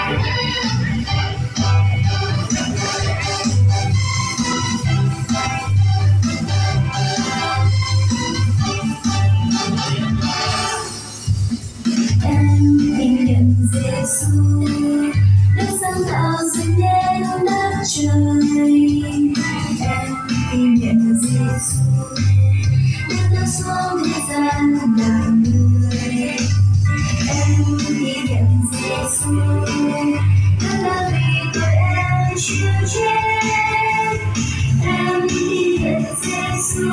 Em nhận Giêsu Đức sáng tạo dựng nên đất trời. Em nhận Giêsu Đức đã xuống thế gian làm người. Em nhận Giêsu Đức đã vì tội em chịu chết. Em nhận Giêsu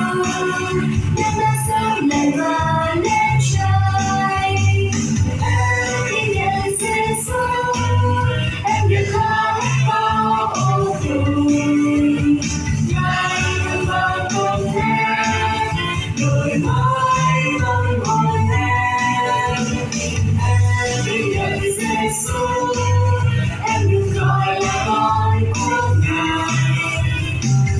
Đức đã sống lại và lên trời. Em nhận Giêsu em được khóc bao âu vui. Ngài thương bao công em đổi mới tâm hồn em. Em nhận Giêsu em được gọi là con của Ngài.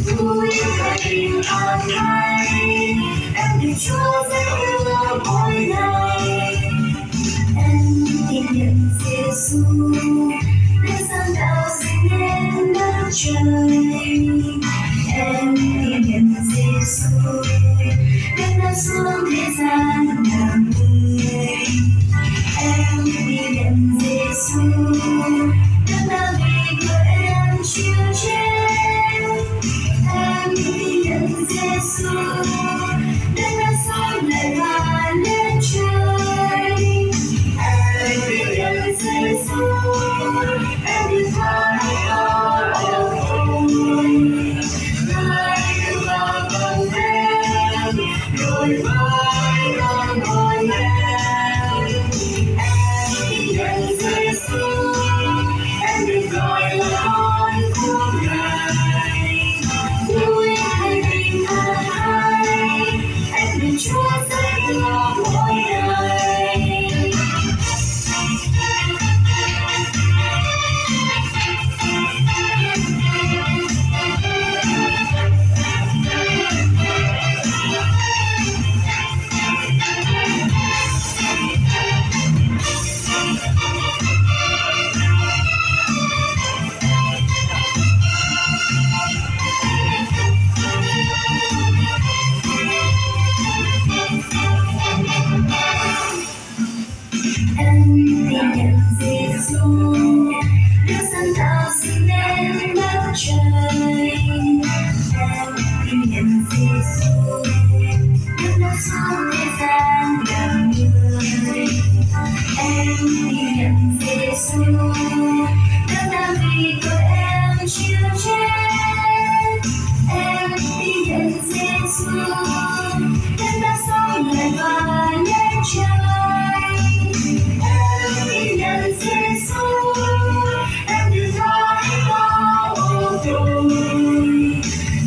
Vui và bình an thay em được Chúa dạy đưa mỗi ngày. Em tin nhận Giêsu Đức sáng tạo dựng nên đất trời. Em tin nhận Giêsu Đức đã xuống thế gian làm người. Em tin nhận Giêsu Đức đã vì tội em chịu chết. Em tin nhận Giêsu Đức đã sống lại và lên trời. Em tin nhận Giêsu em được tha hết âu vui. Ngài thương bao công em đổi mới tâm hồn em. Em tin nhận Giêsu em được gọi là con của Ngài. Vui hay bình an thay em được Chúa dạy đưa mỗi ngày. Em tin nhận Giêsu Đức sáng tạo dựng nên đất trời. Em tin nhận Giêsu Đức đã xuống thế gian làm người. Em tin nhận Giêsu Đức đã vì tội em chịu chết. Em tin nhận Giêsu Đức đã sống lại và lên trời. Em tin nhận Giêsu em được tha hết bao âu vui.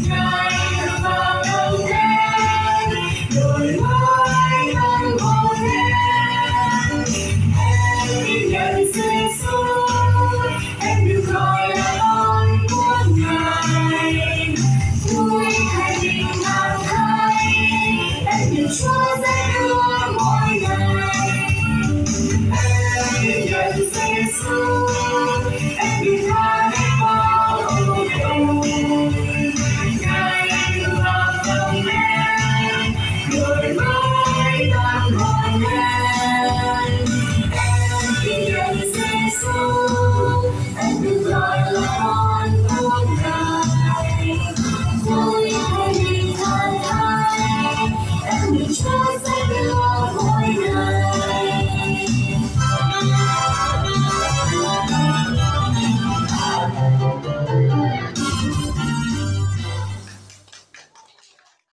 Ngài thương bao công em đổi mới tâm hồn em. Em tin nhận Giêsu em được gọi là con của Ngài. Vui hay bình an thay em được Chúa dạy đưa mỗi ngày. Em tin nhận Giêsu